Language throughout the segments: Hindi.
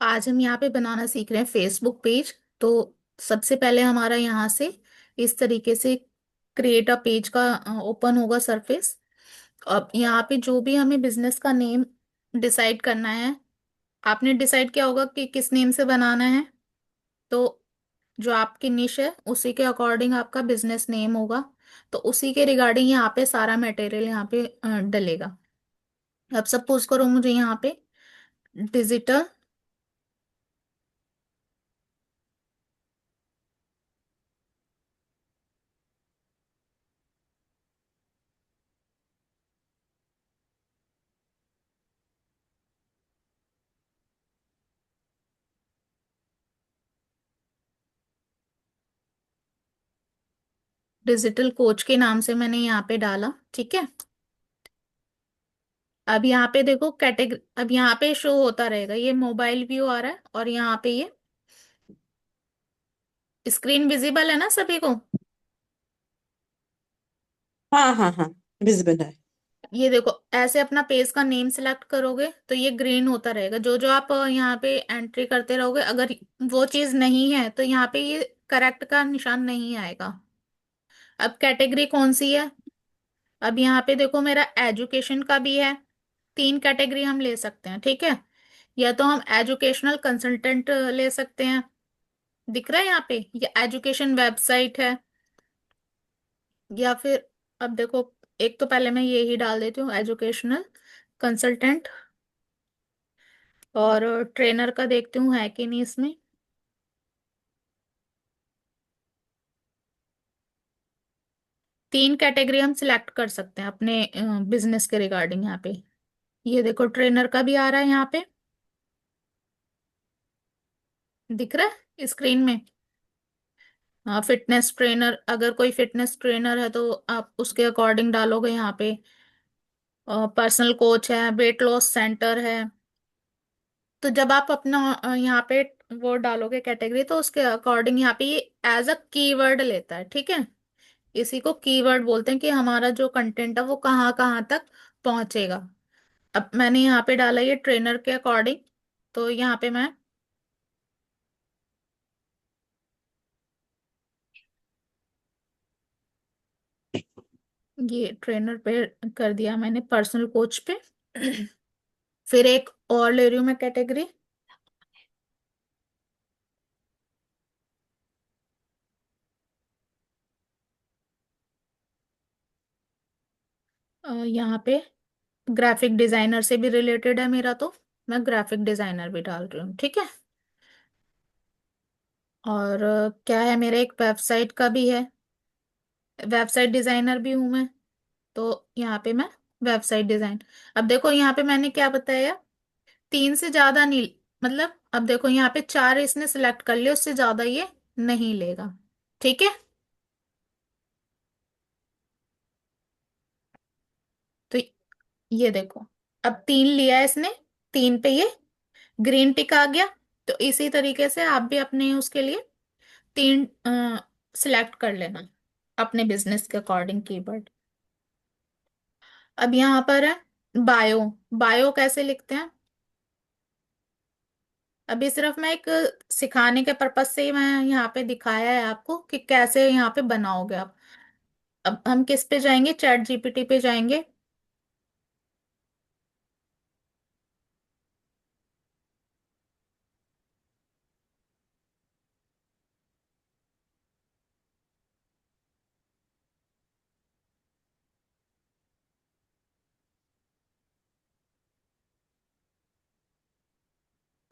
आज हम यहाँ पे बनाना सीख रहे हैं फेसबुक पेज। तो सबसे पहले हमारा यहाँ से इस तरीके से क्रिएट अ पेज का ओपन होगा सरफेस। अब यहाँ पे जो भी हमें बिजनेस का नेम डिसाइड करना है, आपने डिसाइड किया होगा कि किस नेम से बनाना है। तो जो आपकी निश है उसी के अकॉर्डिंग आपका बिजनेस नेम होगा। तो उसी के रिगार्डिंग यहाँ पे सारा मटेरियल यहाँ पे डलेगा। अब सपोज करो मुझे यहाँ पे डिजिटल डिजिटल कोच के नाम से मैंने यहाँ पे डाला। ठीक है। अब यहाँ पे देखो कैटेगरी, अब यहाँ पे शो होता रहेगा, ये मोबाइल व्यू आ रहा है और यहाँ पे ये स्क्रीन विजिबल है ना सभी को। हाँ हाँ हाँ, विजिबल है। ये देखो ऐसे अपना पेज का नेम सिलेक्ट करोगे तो ये ग्रीन होता रहेगा। जो जो आप यहाँ पे एंट्री करते रहोगे, अगर वो चीज नहीं है तो यहाँ पे ये करेक्ट का निशान नहीं आएगा। अब कैटेगरी कौन सी है? अब यहाँ पे देखो मेरा एजुकेशन का भी है। तीन कैटेगरी हम ले सकते हैं, ठीक है। या तो हम एजुकेशनल कंसल्टेंट ले सकते हैं, दिख रहा है यहाँ पे, या एजुकेशन वेबसाइट है, या फिर अब देखो, एक तो पहले मैं ये ही डाल देती हूँ एजुकेशनल कंसल्टेंट। और ट्रेनर का देखती हूँ है कि नहीं इसमें। तीन कैटेगरी हम सिलेक्ट कर सकते हैं अपने बिजनेस के रिगार्डिंग यहाँ पे। ये देखो ट्रेनर का भी आ रहा है यहाँ पे, दिख रहा है स्क्रीन में। हाँ, फिटनेस ट्रेनर, अगर कोई फिटनेस ट्रेनर है तो आप उसके अकॉर्डिंग डालोगे यहाँ पे। पर्सनल कोच है, वेट लॉस सेंटर है। तो जब आप अपना यहाँ पे वो डालोगे कैटेगरी, तो उसके अकॉर्डिंग यहाँ पे ये एज अ कीवर्ड लेता है, ठीक है। इसी को कीवर्ड बोलते हैं कि हमारा जो कंटेंट है वो कहाँ कहाँ तक पहुंचेगा। अब मैंने यहाँ पे डाला ये ट्रेनर के अकॉर्डिंग। तो यहाँ पे मैं ये ट्रेनर पे कर दिया मैंने, पर्सनल कोच पे। फिर एक और ले रही हूँ मैं कैटेगरी। यहाँ पे ग्राफिक डिजाइनर से भी रिलेटेड है मेरा, तो मैं ग्राफिक डिजाइनर भी डाल रही हूँ, ठीक है। और क्या है, मेरा एक वेबसाइट का भी है, वेबसाइट डिजाइनर भी हूं मैं। तो यहाँ पे मैं वेबसाइट डिजाइन, अब देखो यहाँ पे मैंने क्या बताया, तीन से ज्यादा नहीं, मतलब अब देखो यहाँ पे चार इसने सिलेक्ट कर लिया, उससे ज्यादा ये नहीं लेगा, ठीक है। तो ये देखो, अब तीन लिया है इसने, तीन पे ये ग्रीन टिक आ गया। तो इसी तरीके से आप भी अपने उसके लिए तीन सिलेक्ट कर लेना अपने बिजनेस के अकॉर्डिंग कीवर्ड। अब यहाँ पर है बायो। बायो कैसे लिखते हैं? अभी सिर्फ मैं एक सिखाने के पर्पज से ही मैं यहाँ पे दिखाया है आपको कि कैसे यहाँ पे बनाओगे आप। अब हम किस पे जाएंगे, चैट जीपीटी पे जाएंगे।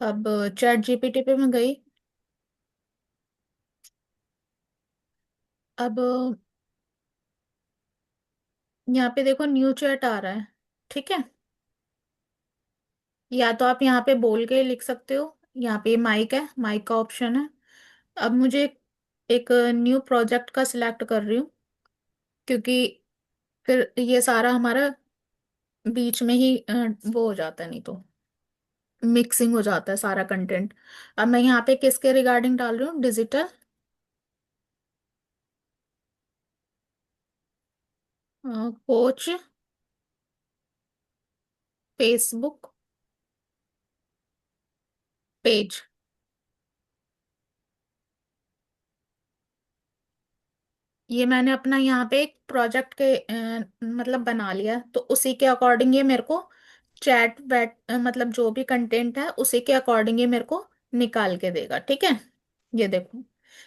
अब चैट जीपीटी पे मैं गई। अब यहाँ पे देखो न्यू चैट आ रहा है, ठीक है। या तो आप यहाँ पे बोल के लिख सकते हो, यहाँ पे माइक है, माइक का ऑप्शन है। अब मुझे एक न्यू प्रोजेक्ट का सिलेक्ट कर रही हूँ, क्योंकि फिर ये सारा हमारा बीच में ही वो हो जाता है, नहीं तो मिक्सिंग हो जाता है सारा कंटेंट। अब मैं यहाँ पे किसके रिगार्डिंग डाल रही हूँ, डिजिटल कोच फेसबुक पेज। ये मैंने अपना यहाँ पे एक प्रोजेक्ट के मतलब बना लिया, तो उसी के अकॉर्डिंग ये मेरे को चैट वैट मतलब जो भी कंटेंट है उसी के अकॉर्डिंग ये मेरे को निकाल के देगा, ठीक है। ये देखो,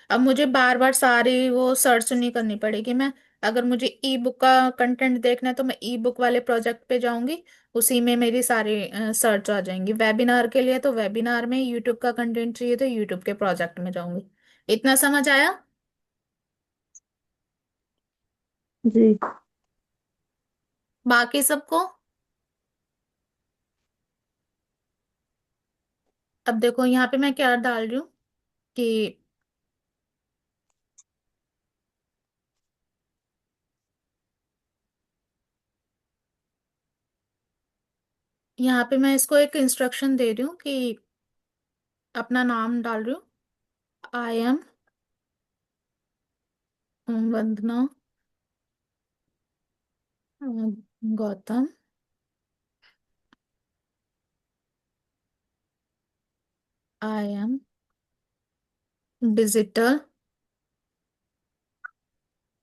अब मुझे बार बार सारी वो सर्च नहीं करनी पड़ेगी। मैं अगर मुझे ई बुक का कंटेंट देखना है तो मैं ई बुक वाले प्रोजेक्ट पे जाऊंगी, उसी में मेरी सारी सर्च आ जाएंगी। वेबिनार के लिए तो वेबिनार में, यूट्यूब का कंटेंट चाहिए तो यूट्यूब के प्रोजेक्ट में जाऊंगी। इतना समझ आया? जी। बाकी सबको? अब देखो यहाँ पे मैं क्या डाल रही हूँ कि यहाँ पे मैं इसको एक इंस्ट्रक्शन दे रही हूँ कि अपना नाम डाल रही हूँ। आई am Vandana Gautam. I am digital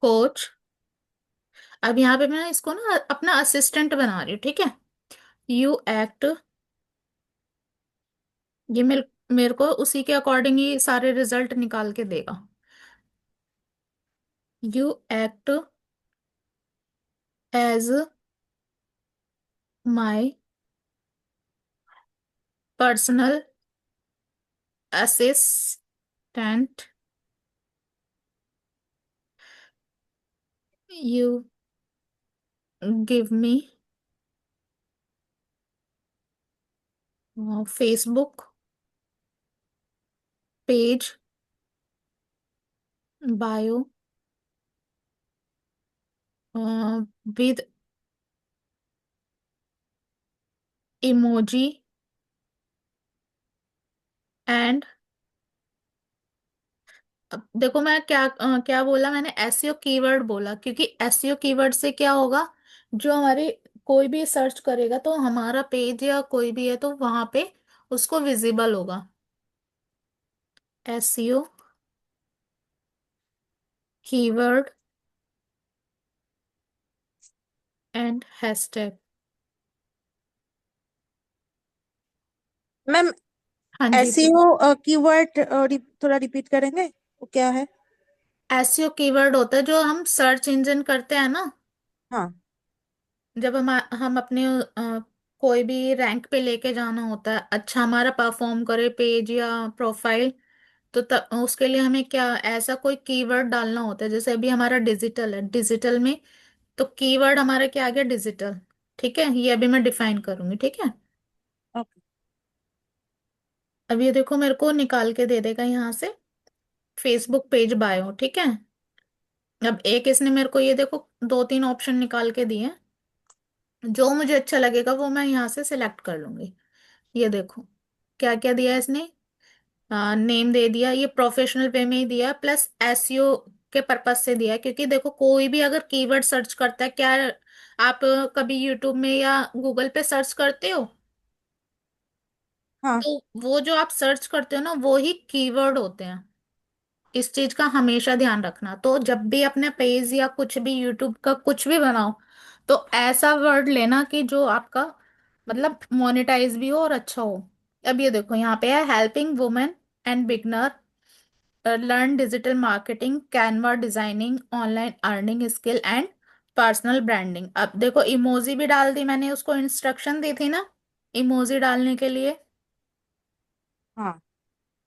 coach. अब यहाँ पे मैं इसको ना अपना असिस्टेंट बना रही हूँ, ठीक है। यू एक्ट, ये मेरे को उसी के अकॉर्डिंग ही सारे रिजल्ट निकाल के देगा। You act as my personal assistant. You give me Facebook page bio with emoji and. अब देखो मैं क्या बोला मैंने, एसईओ कीवर्ड बोला, क्योंकि एसईओ कीवर्ड से क्या होगा, जो हमारी कोई भी सर्च करेगा तो हमारा पेज या कोई भी है तो वहां पे उसको विजिबल होगा। SEO keyword and hashtag. Ma'am, हाँ जी। एसईओ कीवर्ड थोड़ा रिपीट करेंगे, वो क्या है? एसईओ कीवर्ड होता है जो हम सर्च इंजन करते हैं ना, हाँ। जब हम अपने कोई भी रैंक पे लेके जाना होता है, अच्छा हमारा परफॉर्म करे पेज या प्रोफाइल, तो उसके लिए हमें क्या ऐसा कोई कीवर्ड डालना होता है। जैसे अभी हमारा डिजिटल है, डिजिटल में तो कीवर्ड हमारा क्या आ गया, डिजिटल। ठीक है, ये अभी मैं डिफाइन करूंगी, ठीक है। ओके। अब ये देखो मेरे को निकाल के दे देगा यहाँ से फेसबुक पेज बायो, ठीक है। अब एक इसने मेरे को ये देखो दो तीन ऑप्शन निकाल के दिए हैं। जो मुझे अच्छा लगेगा वो मैं यहाँ से सिलेक्ट कर लूंगी। ये देखो क्या क्या दिया है इसने। नेम दे दिया, ये प्रोफेशनल वे में ही दिया, प्लस एसईओ के पर्पज से दिया है, क्योंकि देखो कोई भी अगर कीवर्ड सर्च करता है, क्या आप कभी यूट्यूब में या गूगल पे सर्च करते हो, हाँ। तो वो जो आप सर्च करते हो ना वो ही कीवर्ड होते हैं। इस चीज का हमेशा ध्यान रखना, तो जब भी अपने पेज या कुछ भी यूट्यूब का कुछ भी बनाओ तो ऐसा वर्ड लेना कि जो आपका मतलब मोनेटाइज भी हो और अच्छा हो। अब ये देखो यहाँ पे है helping women and beginner learn digital marketing, Canva designing, online earning skill and personal branding. अब देखो इमोजी भी डाल दी मैंने, उसको इंस्ट्रक्शन दी थी ना इमोजी डालने के लिए, हाँ।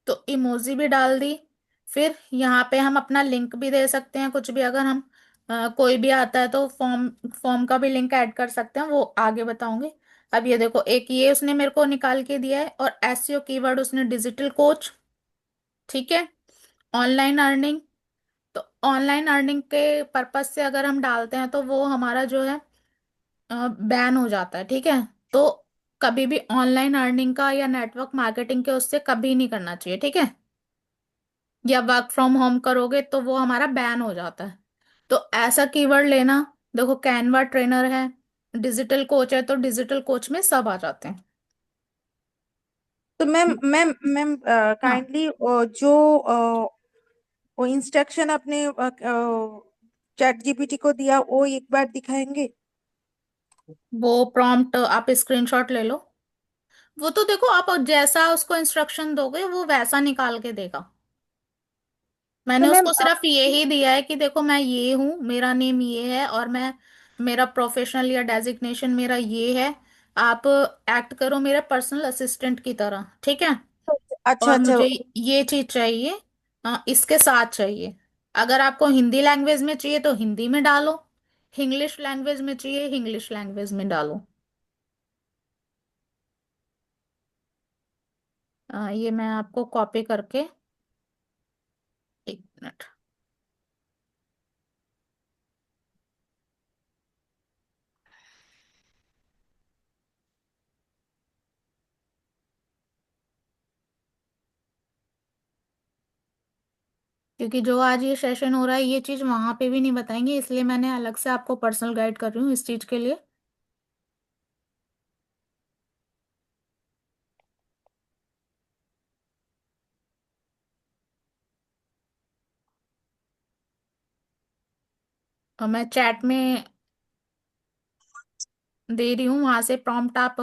तो इमोजी भी डाल दी। फिर यहाँ पे हम अपना लिंक भी दे सकते हैं, कुछ भी अगर हम कोई भी आता है तो फॉर्म फॉर्म का भी लिंक ऐड कर सकते हैं, वो आगे बताऊंगी। अब ये देखो एक ये उसने मेरे को निकाल के दिया है, और एसईओ कीवर्ड उसने डिजिटल कोच, ठीक है। ऑनलाइन अर्निंग, तो ऑनलाइन अर्निंग के पर्पज से अगर हम डालते हैं तो वो हमारा जो है बैन हो जाता है, ठीक है। तो कभी भी ऑनलाइन अर्निंग का या नेटवर्क मार्केटिंग के उससे कभी नहीं करना चाहिए, ठीक है। या वर्क फ्रॉम होम करोगे तो वो हमारा बैन हो जाता है। तो ऐसा कीवर्ड लेना। देखो कैनवा ट्रेनर है, डिजिटल कोच है, तो डिजिटल कोच में सब आ जाते हैं। तो मैम हाँ, काइंडली जो वो इंस्ट्रक्शन अपने चैट जीपीटी को दिया वो एक बार दिखाएंगे। वो प्रॉम्प्ट आप स्क्रीनशॉट ले लो। वो तो देखो, आप जैसा उसको इंस्ट्रक्शन दोगे वो वैसा निकाल के देगा। तो मैंने मैम उसको सिर्फ ये ही दिया है कि देखो मैं ये हूँ, मेरा नेम ये है, और मैं, मेरा प्रोफेशनल या डेजिग्नेशन मेरा ये है। आप एक्ट करो मेरे पर्सनल असिस्टेंट की तरह, ठीक है। अच्छा और अच्छा। मुझे ये चीज चाहिए, इसके साथ चाहिए। अगर आपको हिंदी लैंग्वेज में चाहिए तो हिंदी में डालो, इंग्लिश लैंग्वेज में चाहिए इंग्लिश लैंग्वेज में डालो। ये मैं आपको कॉपी करके, एक मिनट। क्योंकि जो आज ये सेशन हो रहा है ये चीज वहां पे भी नहीं बताएंगे, इसलिए मैंने अलग से आपको पर्सनल गाइड कर रही हूँ इस चीज के लिए। और मैं चैट में दे रही हूँ, वहां से प्रॉम्प्ट आप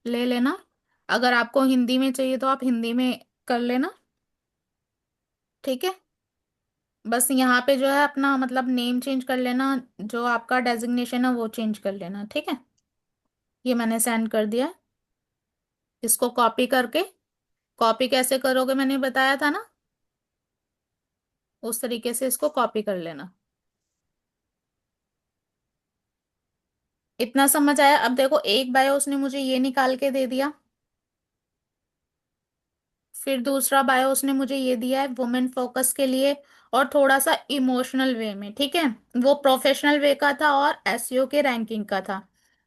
ले लेना। अगर आपको हिंदी में चाहिए तो आप हिंदी में कर लेना, ठीक है। बस यहाँ पे जो है अपना मतलब नेम चेंज कर लेना, जो आपका डेजिग्नेशन है वो चेंज कर लेना, ठीक है। ये मैंने सेंड कर दिया है। इसको कॉपी करके, कॉपी कैसे करोगे मैंने बताया था ना, उस तरीके से इसको कॉपी कर लेना। इतना समझ आया? अब देखो, एक बायो उसने मुझे ये निकाल के दे दिया, फिर दूसरा बायो उसने मुझे ये दिया है वुमेन फोकस के लिए, और थोड़ा सा इमोशनल वे में, ठीक है। वो प्रोफेशनल वे का था और एसईओ के रैंकिंग का था।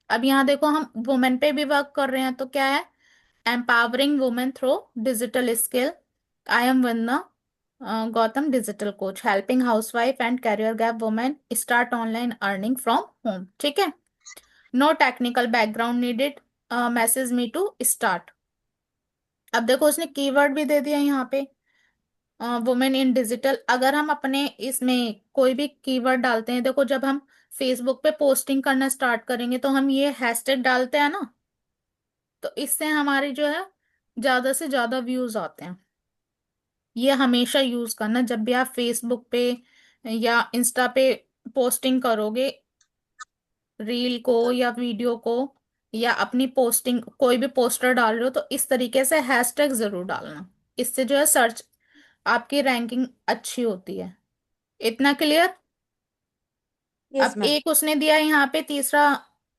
अब यहाँ देखो, हम वुमेन पे भी वर्क कर रहे हैं, तो क्या है, empowering women through digital skill. I am Vandana Gautam, digital coach, helping housewife and career gap women start online earning from home, ठीक है। No technical background needed, message me to start. अब देखो उसने कीवर्ड भी दे दिया यहाँ पे, वुमेन इन डिजिटल। अगर हम अपने इसमें कोई भी कीवर्ड डालते हैं, देखो जब हम फेसबुक पे पोस्टिंग करना स्टार्ट करेंगे तो हम ये हैशटैग डालते हैं ना, तो इससे हमारी जो है ज्यादा से ज्यादा व्यूज आते हैं। ये हमेशा यूज करना जब भी आप फेसबुक पे या इंस्टा पे पोस्टिंग करोगे, रील को या वीडियो को, या अपनी पोस्टिंग कोई भी पोस्टर डाल रहे हो, तो इस तरीके से हैशटैग जरूर डालना। इससे जो है सर्च, आपकी रैंकिंग अच्छी होती है। इतना क्लियर? यस अब मैम। एक उसने दिया है यहाँ पे तीसरा,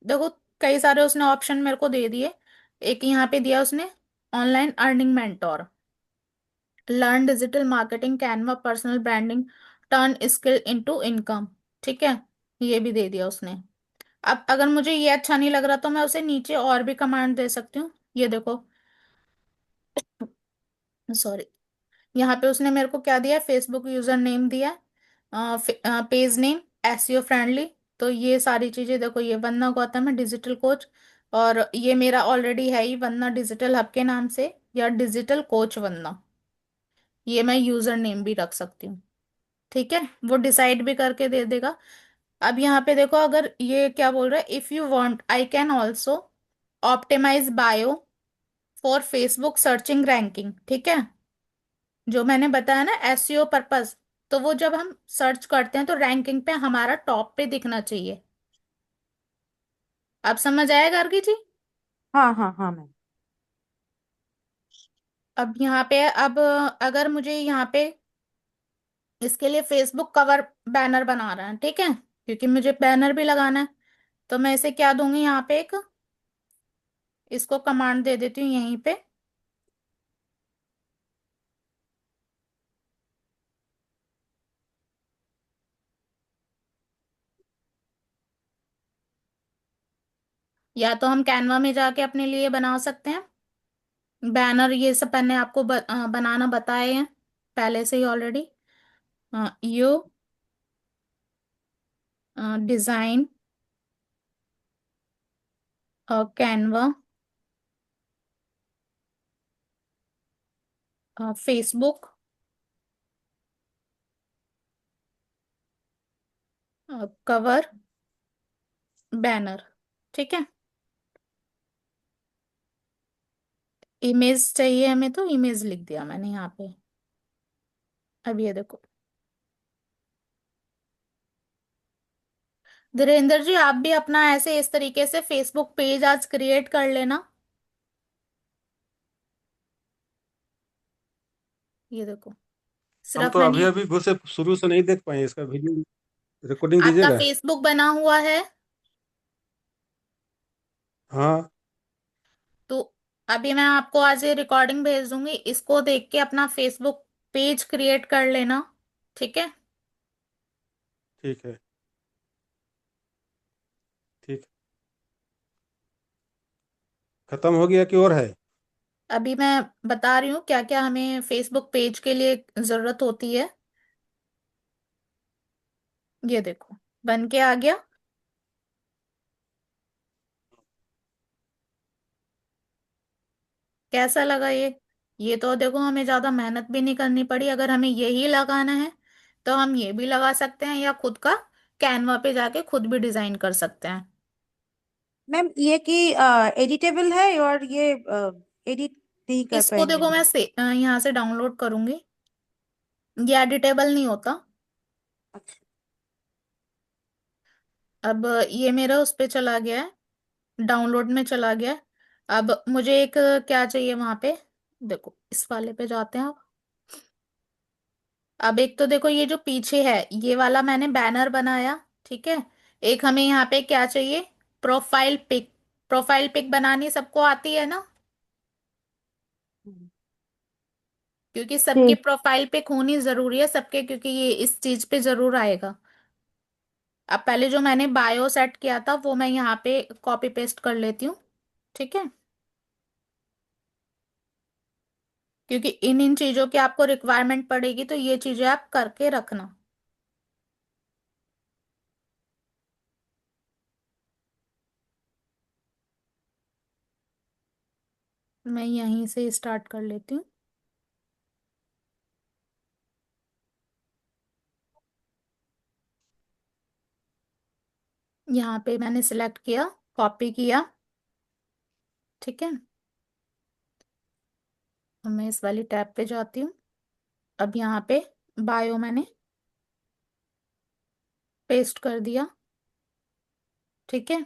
देखो कई सारे उसने ऑप्शन मेरे को दे दिए। एक यहाँ पे दिया उसने, online earning mentor, learn digital marketing, Canva, personal branding, turn skill into income, ठीक है। ये भी दे दिया उसने। अब अगर मुझे ये अच्छा नहीं लग रहा तो मैं उसे नीचे और भी कमांड दे सकती हूँ। ये देखो, सॉरी, यहाँ पे उसने मेरे को क्या दिया, फेसबुक यूजर नेम दिया, पेज नेम एसईओ फ्रेंडली। तो ये सारी चीजें देखो, ये वंदना गौतम है, डिजिटल कोच। और ये मेरा ऑलरेडी है ही, वंदना डिजिटल हब के नाम से, या डिजिटल कोच वंदना। ये मैं यूजर नेम भी रख सकती हूँ, ठीक है। वो डिसाइड भी करके दे देगा। अब यहाँ पे देखो, अगर ये क्या बोल रहा है, if you want I can also optimize bio for Facebook searching ranking, ठीक है। जो मैंने बताया ना एसईओ पर्पस, तो वो जब हम सर्च करते हैं तो रैंकिंग पे हमारा टॉप पे दिखना चाहिए। अब समझ आएगा अर्गी जी? हाँ हाँ हाँ मैम। अब यहाँ पे, अब अगर मुझे यहाँ पे इसके लिए फेसबुक कवर बैनर बना रहा है, ठीक है, क्योंकि मुझे बैनर भी लगाना है, तो मैं इसे क्या दूंगी यहाँ पे, एक इसको कमांड दे देती हूँ यहीं पे, या तो हम कैनवा में जाके अपने लिए बना सकते हैं बैनर। ये सब मैंने आपको बनाना बताए हैं पहले से ही already. You design Canva Facebook, cover, banner. ठीक है। इमेज चाहिए हमें, तो इमेज लिख दिया मैंने यहाँ पे। अब ये देखो। धीरेन्द्र जी, आप भी अपना ऐसे इस तरीके से फेसबुक पेज आज क्रिएट कर लेना। ये देखो, हम सिर्फ तो अभी मैंने। अभी घुसे, शुरू से नहीं देख पाए इसका वीडियो, रिकॉर्डिंग आपका दीजिएगा। फेसबुक बना हुआ है? हाँ। तो अभी मैं आपको आज ये रिकॉर्डिंग भेज दूंगी, इसको देख के अपना फेसबुक पेज क्रिएट कर लेना। ठीक है। ठीक है। ठीक। खत्म हो गया कि और है? अभी मैं बता रही हूँ क्या क्या हमें फेसबुक पेज के लिए जरूरत होती है। ये देखो, बन के आ गया। कैसा लगा ये तो देखो, हमें ज्यादा मेहनत भी नहीं करनी पड़ी। अगर हमें यही लगाना है तो हम ये भी लगा सकते हैं, या खुद का कैनवा पे जाके खुद भी डिजाइन कर सकते हैं। मैम ये कि एडिटेबल है, और ये एडिट नहीं कर इसको पाएंगे देखो, हम? मैं यहाँ से डाउनलोड करूंगी। ये एडिटेबल नहीं होता। अच्छा। अब ये मेरा उस पे चला गया है, डाउनलोड में चला गया है। अब मुझे एक क्या चाहिए वहां पे, देखो इस वाले पे जाते हैं आप। अब एक तो देखो, ये जो पीछे है ये वाला मैंने बैनर बनाया। ठीक है। एक हमें यहाँ पे क्या चाहिए, प्रोफाइल पिक। प्रोफाइल पिक बनानी सबको आती है ना, हम्म। क्योंकि सबकी जी। प्रोफाइल पिक होनी जरूरी है सबके, क्योंकि ये इस चीज पे जरूर आएगा। अब पहले जो मैंने बायो सेट किया था वो मैं यहाँ पे कॉपी पेस्ट कर लेती हूँ। ठीक है। क्योंकि इन इन चीजों की आपको रिक्वायरमेंट पड़ेगी, तो ये चीजें आप करके रखना। मैं यहीं से स्टार्ट कर लेती हूँ। यहाँ पे मैंने सिलेक्ट किया, कॉपी किया। ठीक है। अब मैं इस वाली टैब पे जाती हूँ। अब यहाँ पे बायो मैंने पेस्ट कर दिया। ठीक है।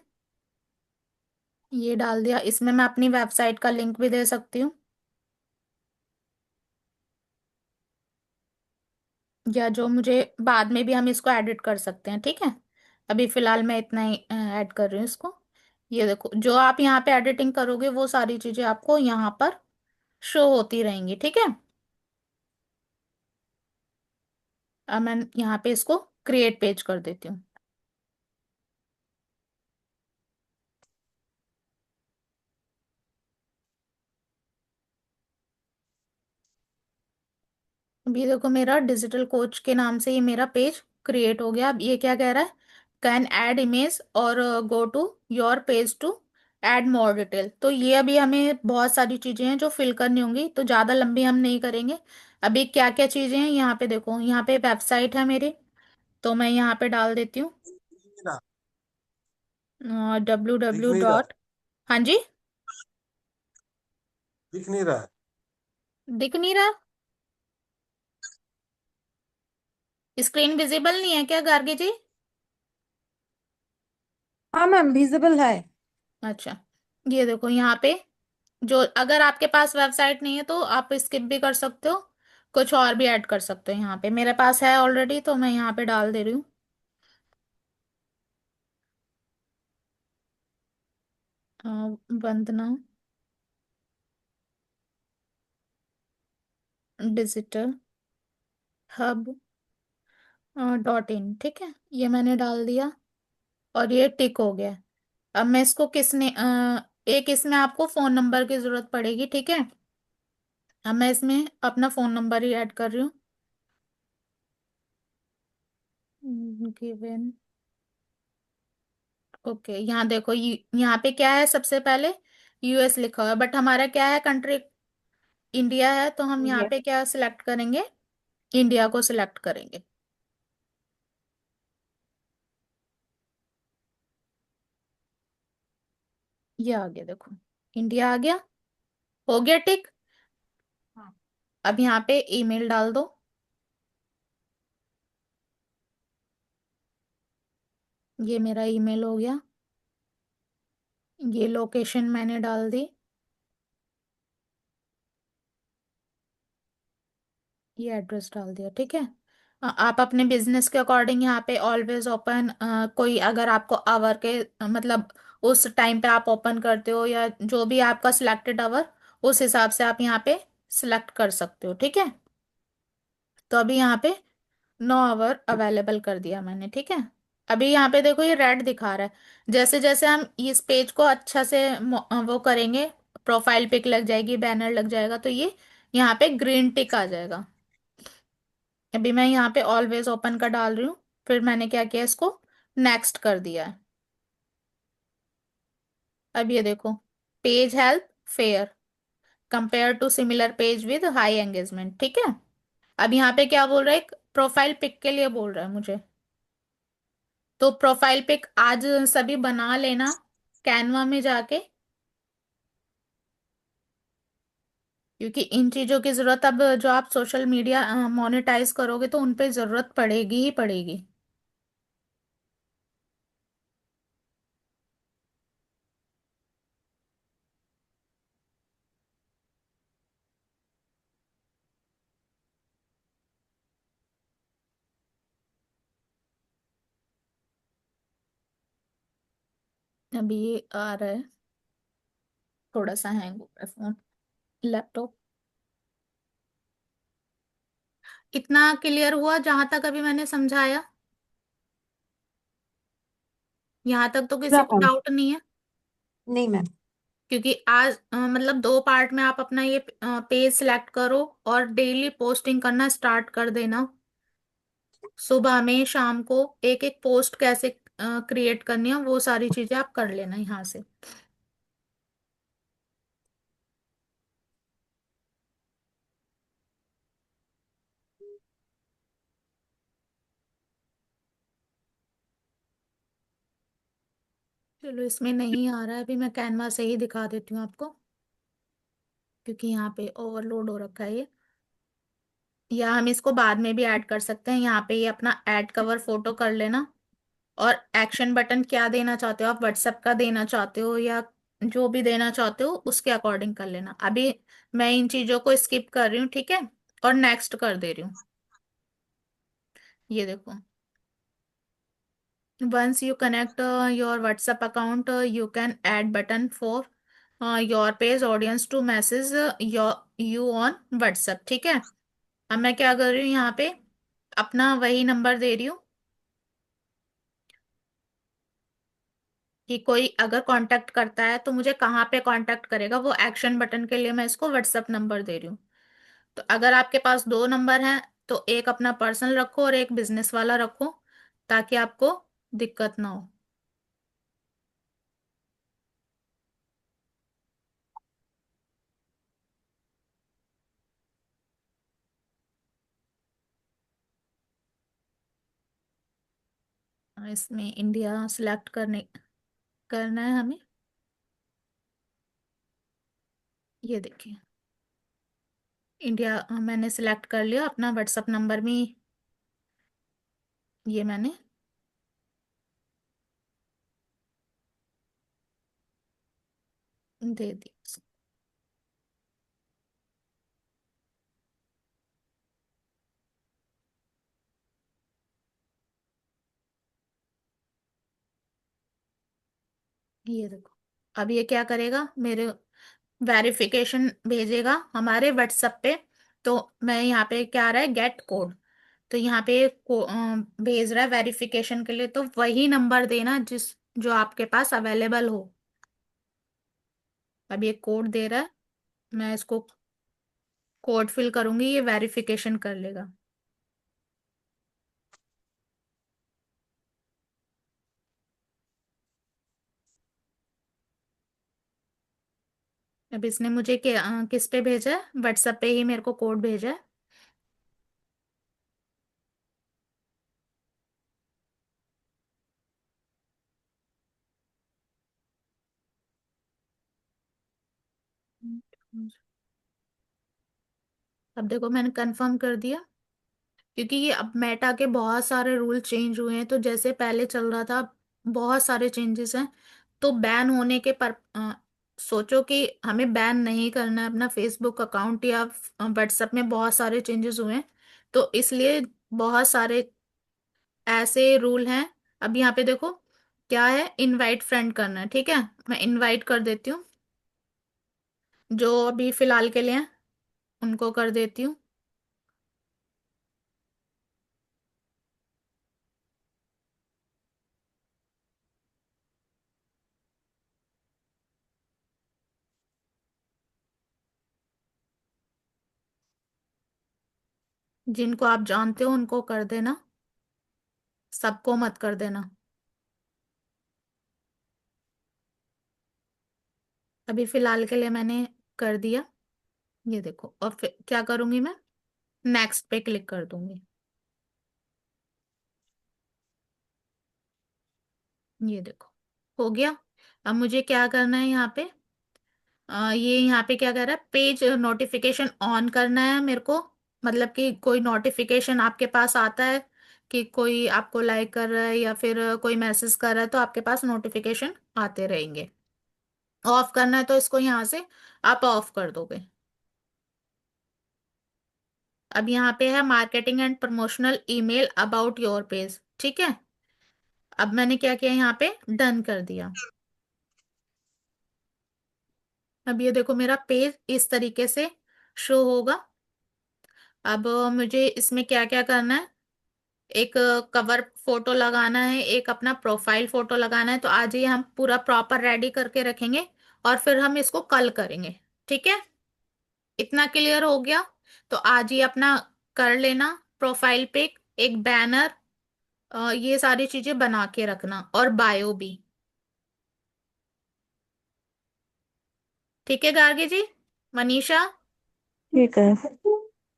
ये डाल दिया, इसमें मैं अपनी वेबसाइट का लिंक भी दे सकती हूँ, या जो मुझे बाद में भी हम इसको एडिट कर सकते हैं। ठीक है। अभी फिलहाल मैं इतना ही ऐड कर रही हूँ इसको। ये देखो, जो आप यहाँ पे एडिटिंग करोगे वो सारी चीजें आपको यहाँ पर शो होती रहेंगी। ठीक है। अब मैं यहाँ पे इसको क्रिएट पेज कर देती हूँ। अब ये देखो, मेरा डिजिटल कोच के नाम से ये मेरा पेज क्रिएट हो गया। अब ये क्या कह रहा है, कैन ऐड इमेज और go to your page to add more detail. तो ये अभी हमें बहुत सारी चीजें हैं जो फिल करनी होंगी, तो ज्यादा लंबी हम नहीं करेंगे। अभी क्या क्या चीजें हैं यहाँ पे देखो, यहाँ पे वेबसाइट है मेरी, तो मैं यहाँ पे डाल देती हूँ दिख नहीं रहा। डब्ल्यू दिख डब्ल्यू नहीं रहा। डॉट। हाँ जी। दिख नहीं रहा। दिख नहीं रहा? स्क्रीन विजिबल नहीं है क्या गार्गी जी? हाँ मैम, विजिबल है। अच्छा। ये देखो यहाँ पे, जो अगर आपके पास वेबसाइट नहीं है तो आप स्किप भी कर सकते हो, कुछ और भी ऐड कर सकते हो। यहाँ पे मेरे पास है ऑलरेडी, तो मैं यहाँ पे डाल दे रही हूँ। वंदना डिजिटल हब .in। ठीक है, ये मैंने डाल दिया और ये टिक हो गया। अब मैं इसको एक इसमें आपको फोन नंबर की जरूरत पड़ेगी। ठीक है। अब मैं इसमें अपना फोन नंबर ही ऐड कर रही हूँ। गिवन। ओके, यहाँ देखो, यहाँ पे क्या है, सबसे पहले यूएस लिखा हुआ है, बट हमारा क्या है कंट्री, इंडिया है तो हम यहाँ ये पे क्या सिलेक्ट करेंगे, इंडिया को सिलेक्ट करेंगे। ये आ गया देखो, इंडिया आ गया, हो गया टिक। हाँ। अब यहाँ पे ईमेल डाल दो। ये मेरा ईमेल हो गया। ये लोकेशन मैंने डाल दी। ये एड्रेस डाल दिया, ठीक है। आप अपने बिजनेस के अकॉर्डिंग यहाँ पे ऑलवेज ओपन, कोई अगर आपको आवर के मतलब उस टाइम पे आप ओपन करते हो या जो भी आपका सिलेक्टेड आवर, उस हिसाब से आप यहाँ पे सिलेक्ट कर सकते हो, ठीक है। तो अभी यहाँ पे 9 आवर अवेलेबल कर दिया मैंने, ठीक है। अभी यहाँ पे देखो ये रेड दिखा रहा है। जैसे जैसे हम इस पेज को अच्छा से वो करेंगे, प्रोफाइल पिक लग जाएगी, बैनर लग जाएगा, तो ये यहाँ पे ग्रीन टिक आ जाएगा। अभी मैं यहाँ पे ऑलवेज ओपन का डाल रही हूँ, फिर मैंने क्या किया, इसको नेक्स्ट कर दिया है। अब ये देखो, page help fair compare to similar page with high engagement, ठीक है। अब यहाँ पे क्या बोल रहा है, एक प्रोफाइल पिक के लिए बोल रहा है मुझे। तो प्रोफाइल पिक आज सभी बना लेना कैनवा में जाके, क्योंकि इन चीजों की जरूरत अब जो आप सोशल मीडिया मोनेटाइज करोगे तो उन पे जरूरत पड़ेगी ही पड़ेगी। अभी ये आ रहा है, थोड़ा सा हैंग हो रहा है फोन, लैपटॉप। इतना क्लियर हुआ जहां तक अभी मैंने समझाया? यहाँ तक तो पूरा किसी को मैम। डाउट नहीं है? नहीं मैम। क्योंकि आज मतलब 2 पार्ट में आप अपना ये पेज सिलेक्ट करो और डेली पोस्टिंग करना स्टार्ट कर देना। सुबह में शाम को एक एक पोस्ट कैसे क्रिएट करनी है, वो सारी चीजें आप कर लेना यहाँ से। चलो, इसमें नहीं आ रहा है, अभी मैं कैनवा से ही दिखा देती हूँ आपको, क्योंकि यहाँ पे ओवरलोड हो रखा है ये। या हम इसको बाद में भी ऐड कर सकते हैं, यहाँ पे ये अपना ऐड कवर फोटो कर लेना। और एक्शन बटन क्या देना चाहते हो आप, व्हाट्सएप का देना चाहते हो या जो भी देना चाहते हो उसके अकॉर्डिंग कर लेना। अभी मैं इन चीजों को स्किप कर रही हूँ, ठीक है, और नेक्स्ट कर दे रही हूँ। ये देखो, once you connect your WhatsApp account you can add button for your page audience to message your you on WhatsApp, ठीक है। अब मैं क्या कर रही हूँ, यहाँ पे अपना वही नंबर दे रही हूँ कि कोई अगर कांटेक्ट करता है तो मुझे कहाँ पे कांटेक्ट करेगा, वो एक्शन बटन के लिए मैं इसको व्हाट्सएप नंबर दे रही हूँ। तो अगर आपके पास 2 नंबर हैं तो एक अपना पर्सनल रखो और एक बिजनेस वाला रखो, ताकि आपको दिक्कत ना हो। इसमें इंडिया सिलेक्ट करना है हमें। ये देखिए, इंडिया मैंने सिलेक्ट कर लिया, अपना व्हाट्सएप नंबर भी ये मैंने दे दी। ये देखो, अब ये क्या करेगा, मेरे वेरिफिकेशन भेजेगा हमारे व्हाट्सएप पे। तो मैं यहाँ पे क्या आ रहा है, गेट कोड। तो यहाँ पे भेज रहा है वेरिफिकेशन के लिए, तो वही नंबर देना जिस जो आपके पास अवेलेबल हो। अब ये कोड दे रहा है, मैं इसको कोड फिल करूंगी, ये वेरिफिकेशन कर लेगा। अब इसने मुझे किस पे भेजा है, व्हाट्सएप पे ही मेरे को कोड भेजा है। अब देखो मैंने कंफर्म कर दिया। क्योंकि ये अब मेटा के बहुत सारे रूल चेंज हुए हैं, तो जैसे पहले चल रहा था बहुत सारे चेंजेस हैं। तो बैन होने के पर सोचो कि हमें बैन नहीं करना है अपना फेसबुक अकाउंट या व्हाट्सएप में बहुत सारे चेंजेस हुए हैं। तो इसलिए बहुत सारे ऐसे रूल हैं। अब यहाँ पे देखो क्या है, इनवाइट फ्रेंड करना है, ठीक है। मैं इनवाइट कर देती हूँ, जो अभी फिलहाल के लिए हैं उनको कर देती हूँ। जिनको आप जानते हो उनको कर देना, सबको मत कर देना। अभी फिलहाल के लिए मैंने कर दिया। ये देखो, और फिर क्या करूंगी मैं, नेक्स्ट पे क्लिक कर दूंगी। ये देखो हो गया। अब मुझे क्या करना है यहाँ पे, ये यहाँ पे क्या कर रहा है, पेज नोटिफिकेशन ऑन करना है मेरे को। मतलब कि कोई नोटिफिकेशन आपके पास आता है कि कोई आपको लाइक कर रहा है या फिर कोई मैसेज कर रहा है, तो आपके पास नोटिफिकेशन आते रहेंगे। ऑफ करना है तो इसको यहाँ से आप ऑफ कर दोगे। अब यहाँ पे है marketing and promotional email about your page, ठीक है। अब मैंने क्या किया, यहाँ पे डन कर दिया। अब ये देखो मेरा पेज इस तरीके से शो होगा। अब मुझे इसमें क्या क्या करना है, एक कवर फोटो लगाना है, एक अपना प्रोफाइल फोटो लगाना है। तो आज ही हम पूरा प्रॉपर रेडी करके रखेंगे और फिर हम इसको कल करेंगे, ठीक है। इतना क्लियर हो गया। तो आज ही अपना कर लेना, प्रोफाइल पिक, एक बैनर, ये सारी चीजें बना के रखना और बायो भी। ठीक है गार्गी जी, मनीषा। ठीक है।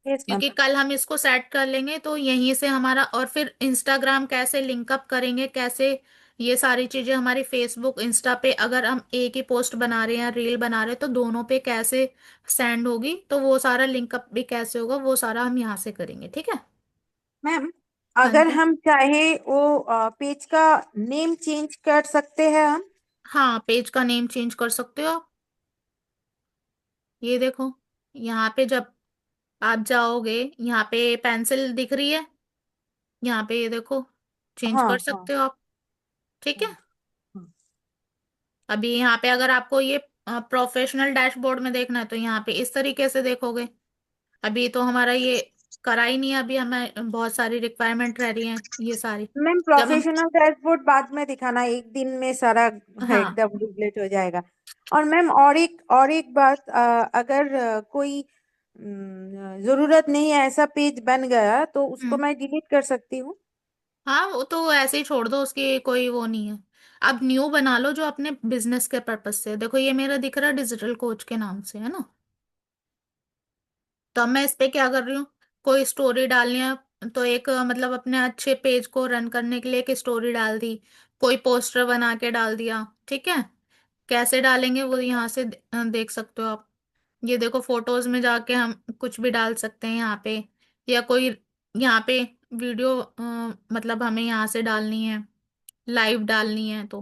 Yes ma'am. क्योंकि कल हम इसको सेट कर लेंगे तो यहीं से हमारा, और फिर इंस्टाग्राम कैसे लिंकअप करेंगे, कैसे ये सारी चीजें हमारी फेसबुक इंस्टा पे अगर हम एक ही पोस्ट बना रहे हैं या रील बना रहे हैं तो दोनों पे कैसे सेंड होगी, तो वो सारा लिंकअप भी कैसे होगा वो सारा हम यहाँ से करेंगे, ठीक है। मैम, हाँ अगर जी। हम चाहे वो पेज का नेम चेंज कर सकते हैं हम। हाँ, पेज का नेम चेंज कर सकते हो आप। ये देखो यहाँ पे जब आप जाओगे, यहाँ पे पेंसिल दिख रही है, यहाँ पे ये देखो चेंज हाँ कर हाँ सकते हो आप, ठीक है। हाँ हाँ। अभी यहाँ पे अगर आपको ये प्रोफेशनल डैशबोर्ड में देखना है तो यहाँ पे इस तरीके से देखोगे। अभी तो हमारा ये करा ही नहीं है, अभी हमें बहुत सारी रिक्वायरमेंट रह रही है ये सारी। मैम, जब हम, प्रोफेशनल डैशबोर्ड बाद में दिखाना, एक दिन में सारा हाँ। एकदम डिलीट हो जाएगा। और मैम, और एक बात, अगर कोई जरूरत नहीं है, ऐसा पेज बन गया तो उसको हम्म। मैं डिलीट कर सकती हूँ। हाँ, वो तो ऐसे ही छोड़ दो, उसकी कोई वो नहीं है। अब न्यू बना लो जो अपने बिजनेस के पर्पज से। देखो ये मेरा दिख रहा है डिजिटल कोच के नाम से, है ना। तो अब मैं इस पे क्या कर रही हूँ, कोई स्टोरी डालनी है तो एक मतलब अपने अच्छे पेज को रन करने के लिए एक स्टोरी डाल दी, कोई पोस्टर बना के डाल दिया, ठीक है। कैसे डालेंगे वो यहाँ से देख सकते हो आप। ये देखो फोटोज में जाके हम कुछ भी डाल सकते हैं यहाँ पे, या कोई यहाँ पे वीडियो मतलब हमें यहाँ से डालनी है, लाइव डालनी है तो